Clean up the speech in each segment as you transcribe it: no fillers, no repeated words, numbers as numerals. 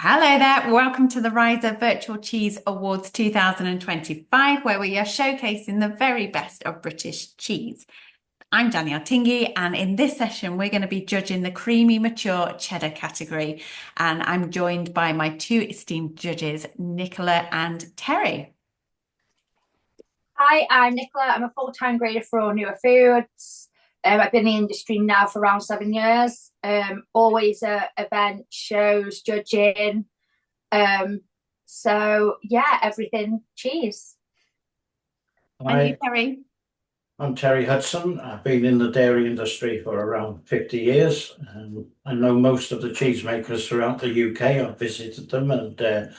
Hello there, welcome to the Riser Virtual Cheese Awards 2025, where we are showcasing the very best of British cheese. I'm Danielle Tingey, and in this session, we're going to be judging the creamy, mature cheddar category. And I'm joined by my two esteemed judges, Nicola and Terry. Hi, I'm Nicola. I'm a full-time grader for Newer Foods. I've been in the industry now for around 7 years. Always at events, shows, judging. So yeah, everything cheese. And you, Hi, Terry? I'm Terry Hudson. I've been in the dairy industry for around 50 years. I know most of the cheesemakers throughout the UK. I've visited them and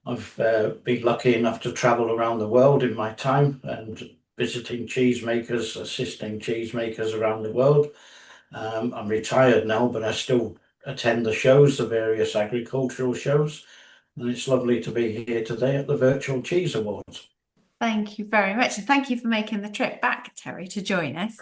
I've been lucky enough to travel around the world in my time and visiting cheesemakers, assisting cheesemakers around the world. I'm retired now, but I still attend the shows, the various agricultural shows. And it's lovely to be here today at the Virtual Cheese Awards. Thank you very much. And thank you for making the trip back, Terry, to join us.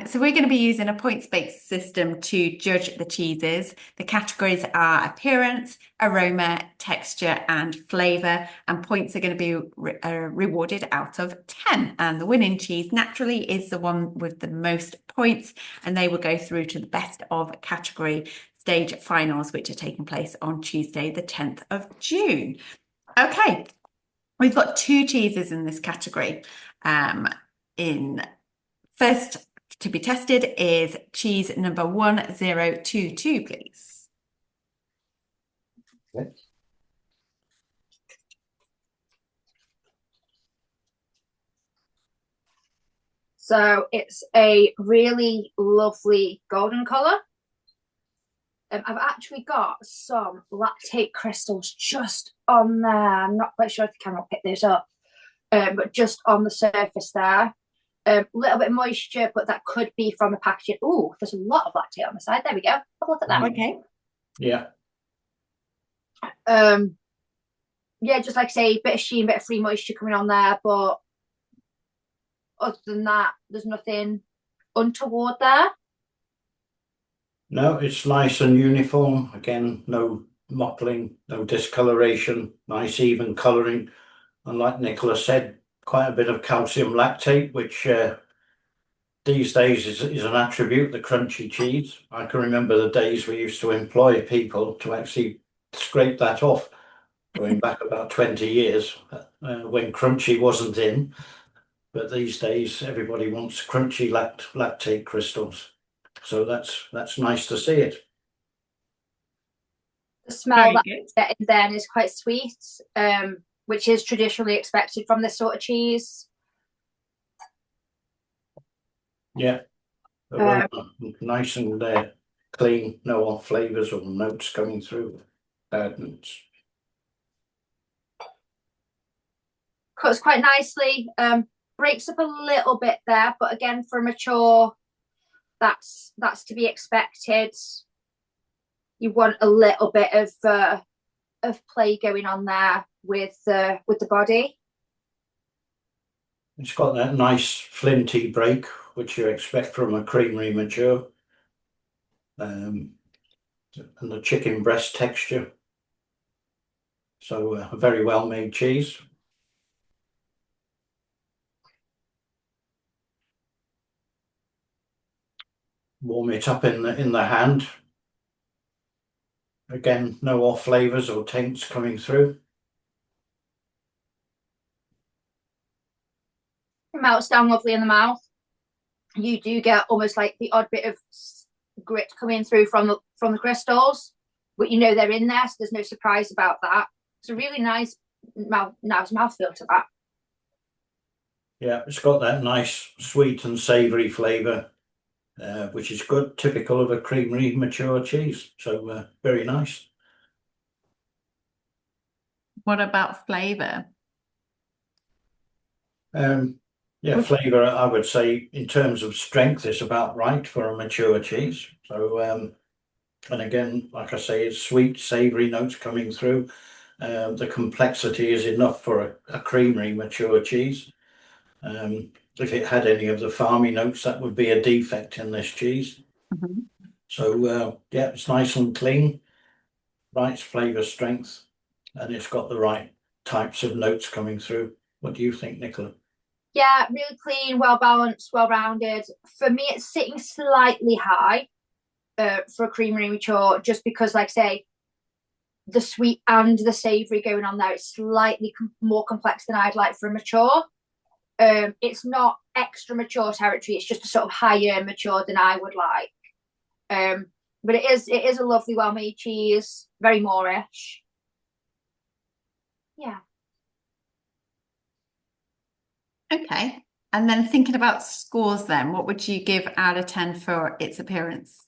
So we're going to be using a points-based system to judge the cheeses. The categories are appearance, aroma, texture, and flavour. And points are going to be rewarded out of 10. And the winning cheese naturally is the one with the most points. And they will go through to the best of category stage finals, which are taking place on Tuesday, the 10th of June. Okay. We've got two cheeses in this category. In first to be tested is cheese number 1022, please. Okay. So it's a really lovely golden colour. I've actually got some lactate crystals just on there. I'm not quite sure if the camera will pick this up, but just on the surface there. A little bit of moisture, but that could be from the packaging. Oh, there's a lot of lactate on the side. There we go. Have a look at that. Okay. Yeah. Yeah, just like I say, bit of sheen, bit of free moisture coming on there, but other than that, there's nothing untoward there. No, it's nice and uniform. Again, no mottling, no discoloration, nice even colouring. And like Nicola said, quite a bit of calcium lactate, which these days is an attribute, the crunchy cheese. I can remember the days we used to employ people to actually scrape that off, going back about 20 years, when crunchy wasn't in. But these days, everybody wants crunchy lactate crystals. So that's nice to see it. The smell Very that good. I get in then is quite sweet, which is traditionally expected from this sort of cheese. Yeah, aroma, nice and clean, no off flavours or notes coming through. Bad notes. Cuts quite nicely. Breaks up a little bit there, but again, for a mature, that's to be expected. You want a little bit of play going on there with the body. It's got that nice flinty break, which you expect from a creamery mature. And the chicken breast texture. So a very well made cheese. Warm it up in the hand. Again, no off flavours or taints coming through. It melts down lovely in the mouth. You do get almost like the odd bit of grit coming through from the crystals, but you know they're in there, so there's no surprise about that. It's a really nice mouthfeel to that. Yeah, it's got that nice sweet and savoury flavour, which is good, typical of a creamery mature cheese. So very nice. What about flavour? Yeah, flavour, I would say in terms of strength, it's about right for a mature cheese. So, and again, like I say, it's sweet, savoury notes coming through. The complexity is enough for a creamery mature cheese. If it had any of the farmy notes, that would be a defect in this cheese. Mhm. So, yeah, it's nice and clean. right flavour strength, and it's got the right types of notes coming through. What do you think, Nicola? Yeah, really clean, well balanced, well rounded. For me, it's sitting slightly high for a creamery mature, just because, like I say, the sweet and the savoury going on there. It's slightly more complex than I'd like for a mature. It's not extra mature territory. It's just a sort of higher mature than I would like. But it is a lovely, well-made cheese, very Moorish. Yeah. Okay. And then thinking about scores then, what would you give out of 10 for its appearance?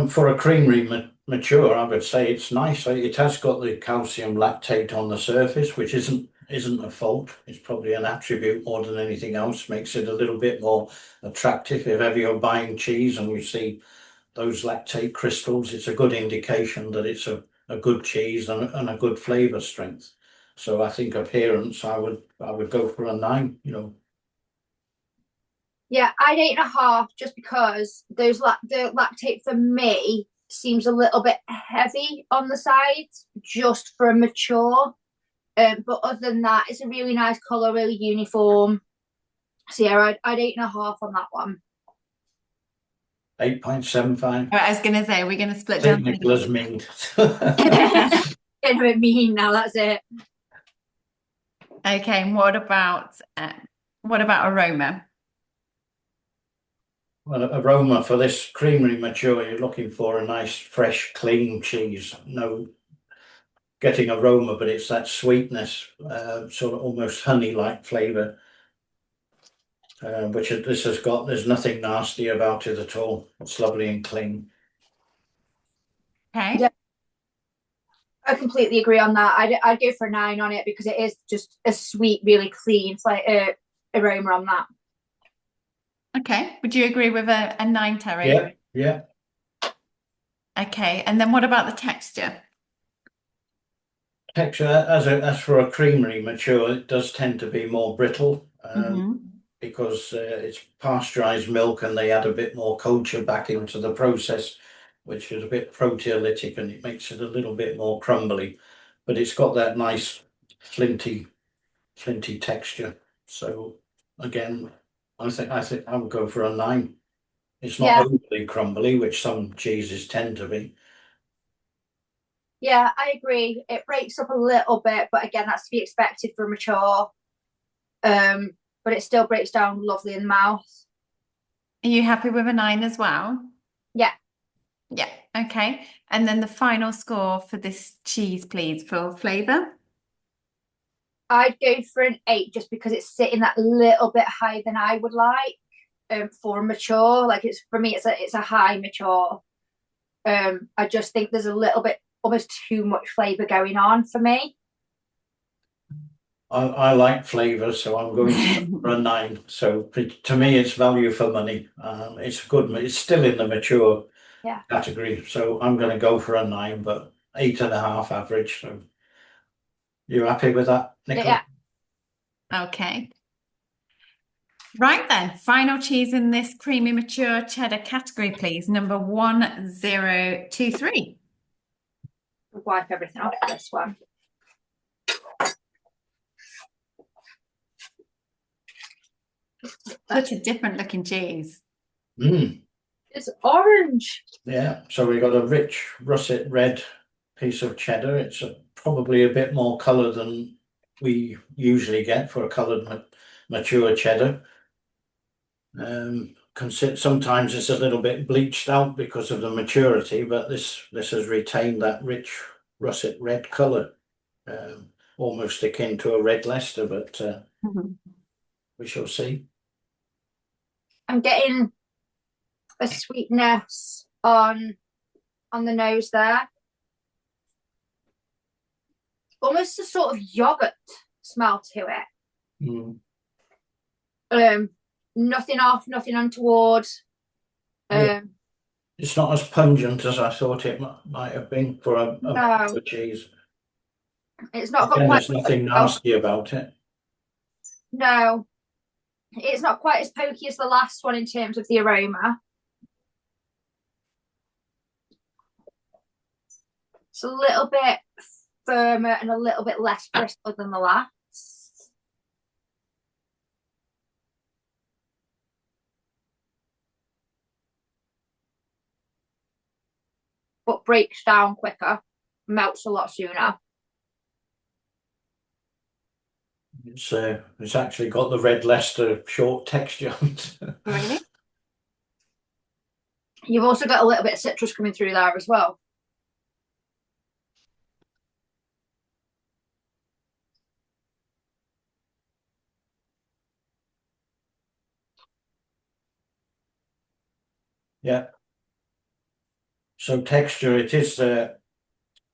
For a creamery mature, I would say it's nice. It has got the calcium lactate on the surface, which isn't a fault. It's probably an attribute more than anything else. Makes it a little bit more attractive. If ever you're buying cheese and you see those lactate crystals, it's a good indication that it's a good cheese and a good flavour strength. So I think appearance, I would go for a 9. Yeah, I'd 8.5 just because the lactate for me seems a little bit heavy on the sides, just for a mature. But other than that, it's a really nice colour, really uniform. So yeah, I'd 8.5 on that one. 8.75. I was going to say, we're going to split St. down. Nicola's Mint. Getting a bit mean now, that's it. Okay, and what about aroma? Well, aroma for this creamery mature, you're looking for a nice, fresh, clean cheese. No getting aroma, but it's that sweetness, sort of almost honey-like flavour, which this has got. There's nothing nasty about it at all. It's lovely and clean. Okay. Yeah, I completely agree on that. I'd go for a 9 on it because it is just a sweet, really clean. It's like aroma on that. Okay. Would you agree with a 9, Terry? Yeah, yeah. Okay. And then what about the texture? Texture, as for a creamery mature, it does tend to be more brittle, because it's pasteurized milk and they add a bit more culture back into the process, which is a bit proteolytic, and it makes it a little bit more crumbly. But it's got that nice flinty texture. So again, I think I would go for a 9. It's not Yeah, overly crumbly, which some cheeses tend to be. yeah, I agree. It breaks up a little bit, but again, that's to be expected for a mature. But it still breaks down lovely in the mouth. Are you happy with a 9 as well? Yeah. Yeah. Okay. And then the final score for this cheese, please, for flavour. I'd go for an 8 just because it's sitting that little bit higher than I would like for mature. Like it's for me, it's a high mature. I just think there's a little bit almost too much flavour going on for me. I like flavour, so I'm going for a 9. So to me, it's value for money. It's good. It's still in the mature category, so I'm going to go for a 9, but 8.5 average. So you happy with that, Nicola? Yeah. Okay. Right then, final cheese in this creamy mature cheddar category, please. Number 1023. Wipe everything off this one. Such a different looking cheese. It's orange. Yeah, so we got a rich russet red piece of cheddar. It's probably a bit more colour than we usually get for a coloured mature cheddar. Sometimes it's a little bit bleached out because of the maturity, but this has retained that rich russet red colour, almost akin to a red Leicester, but we shall see. I'm getting a sweetness on the nose there. Almost a sort of yogurt smell to it. Nothing off, nothing untoward. It's not as pungent as I thought it might have been for a cheese. It's not got Again, quite. there's nothing nasty about it. No, it's not quite as pokey as the last one in terms of the aroma. It's a little bit firmer and a little bit less brittle than the last. But breaks down quicker, melts a lot sooner. It's actually got the red Leicester short texture on it. Really? You've also got a little bit of citrus coming through there as well. Yeah. So texture, it is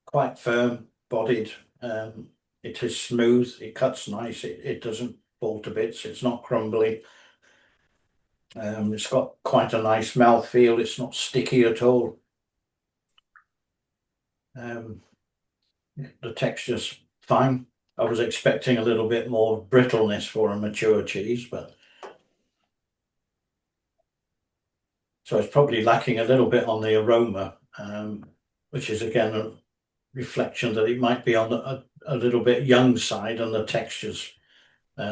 quite firm bodied. It is smooth. It cuts nice. It doesn't fall to bits. It's not crumbly. It's got quite a nice mouth feel. It's not sticky at all. The texture's fine. I was expecting a little bit more brittleness for a mature cheese, but so it's probably lacking a little bit on the aroma, which is again a reflection that it might be on a little bit young side, and the texture's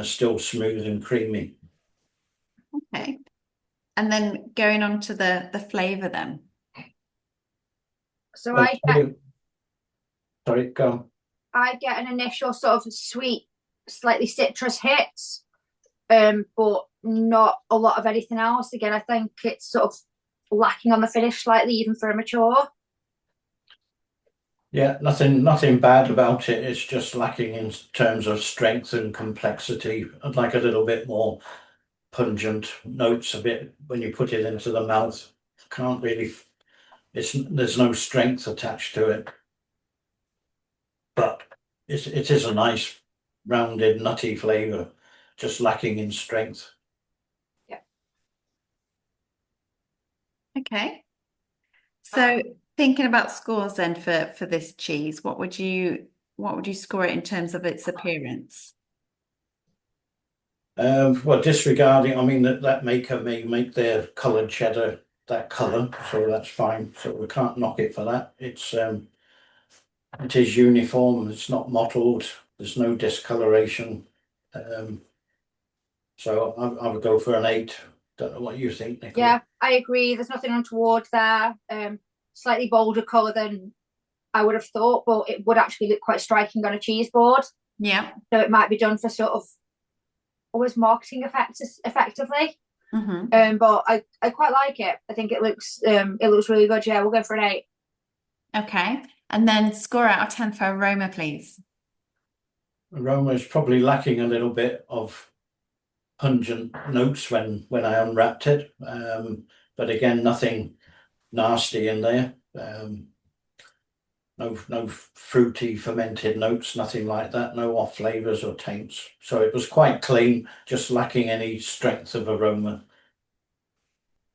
still smooth and creamy. Okay. And then going on to the flavour then. So Oh, sorry, go on. I get an initial sort of sweet, slightly citrus hits, but not a lot of anything else. Again, I think it's sort of lacking on the finish slightly, even for a mature. Yeah, nothing bad about it. It's just lacking in terms of strength and complexity. I'd like a little bit more pungent notes a bit when you put it into the mouth. Can't really, there's no strength attached to it, but it is a nice rounded nutty flavour, just lacking in strength. Yeah. Okay. So thinking about scores then for this cheese, what would you score it in terms of its appearance? Well, disregarding, I mean that maker may make their coloured cheddar that colour, so that's fine. So we can't knock it for that. It is uniform. It's not mottled. There's no discoloration. So I would go for an 8. Don't know what you think, Nicola. Yeah, I agree. There's nothing untoward there. Slightly bolder colour than I would have thought, but it would actually look quite striking on a cheese board. Yeah. So it might be done for sort of always marketing effects effectively. Mm-hmm. But I quite like it. I think it looks really good. Yeah, we'll go for an 8. Okay. And then score out of 10 for aroma, please. Aroma is probably lacking a little bit of pungent notes when I unwrapped it. But again, nothing nasty in there. No fruity fermented notes, nothing like that. No off flavors or taints. So it was quite clean, just lacking any strength of aroma.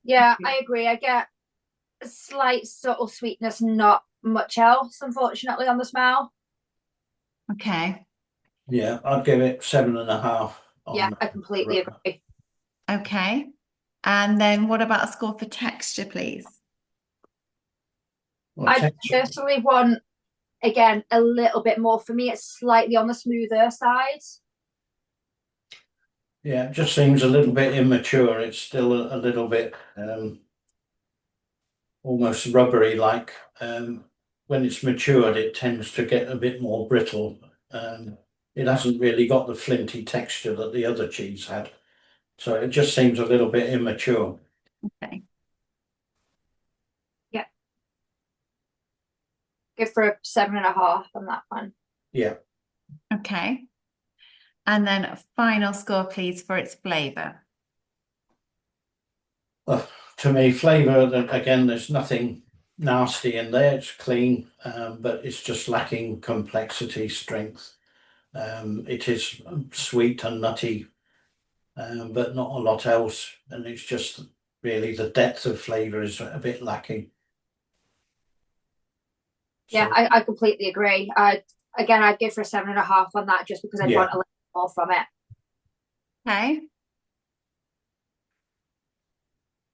Yeah, I agree. I get a slight subtle sweetness, not much else, unfortunately, on the smell. Okay. Yeah, I'd give it 7.5. Yeah, I completely agree. Okay. And then what about a score for texture, please? Well, I texture, personally want, again, a little bit more. For me, it's slightly on the smoother side. yeah, it just seems a little bit immature. It's still a little bit almost rubbery like. When it's matured, it tends to get a bit more brittle. It hasn't really got the flinty texture that the other cheese had. So it just seems a little bit immature. Okay. Yeah. Go for a 7.5 on that one. Yeah. Okay. And then a final score, please, for its flavour. To me, flavour, again, there's nothing nasty in there. It's clean, but it's just lacking complexity, strength. It is sweet and nutty, but not a lot else. And it's just really the depth of flavour is a bit lacking. Yeah, So, I completely agree. I'd go for a 7.5 on that just because I'd yeah. want a little more from it. Okay.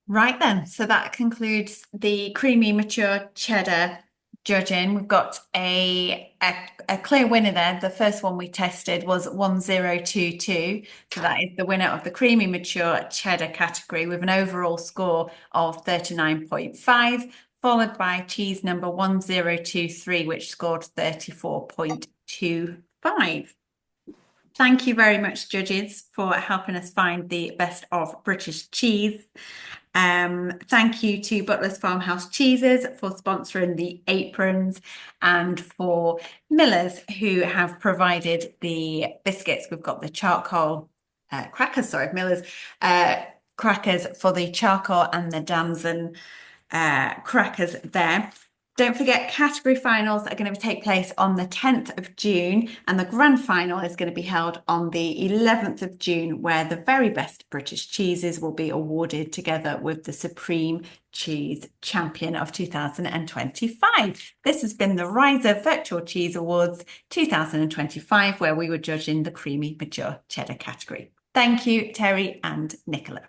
Right then, so that concludes the creamy mature cheddar judging. We've got a clear winner there. The first one we tested was 1022. So that is the winner of the creamy mature cheddar category with an overall score of 39.5, followed by cheese number 1023, which scored 34.25. Thank you very much, judges, for helping us find the best of British cheese. Thank you to Butler's Farmhouse Cheeses for sponsoring the aprons, and for Miller's, who have provided the biscuits. We've got the charcoal crackers, sorry, Miller's crackers for the charcoal and the damson crackers there. Don't forget, category finals are going to take place on the 10th of June, and the grand final is going to be held on the 11th of June, where the very best British cheeses will be awarded together with the Supreme Cheese Champion of 2025. This has been the Riser Virtual Cheese Awards 2025, where we were judging the creamy mature cheddar category. Thank you, Terry and Nicola.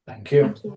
Thank you. Thank you.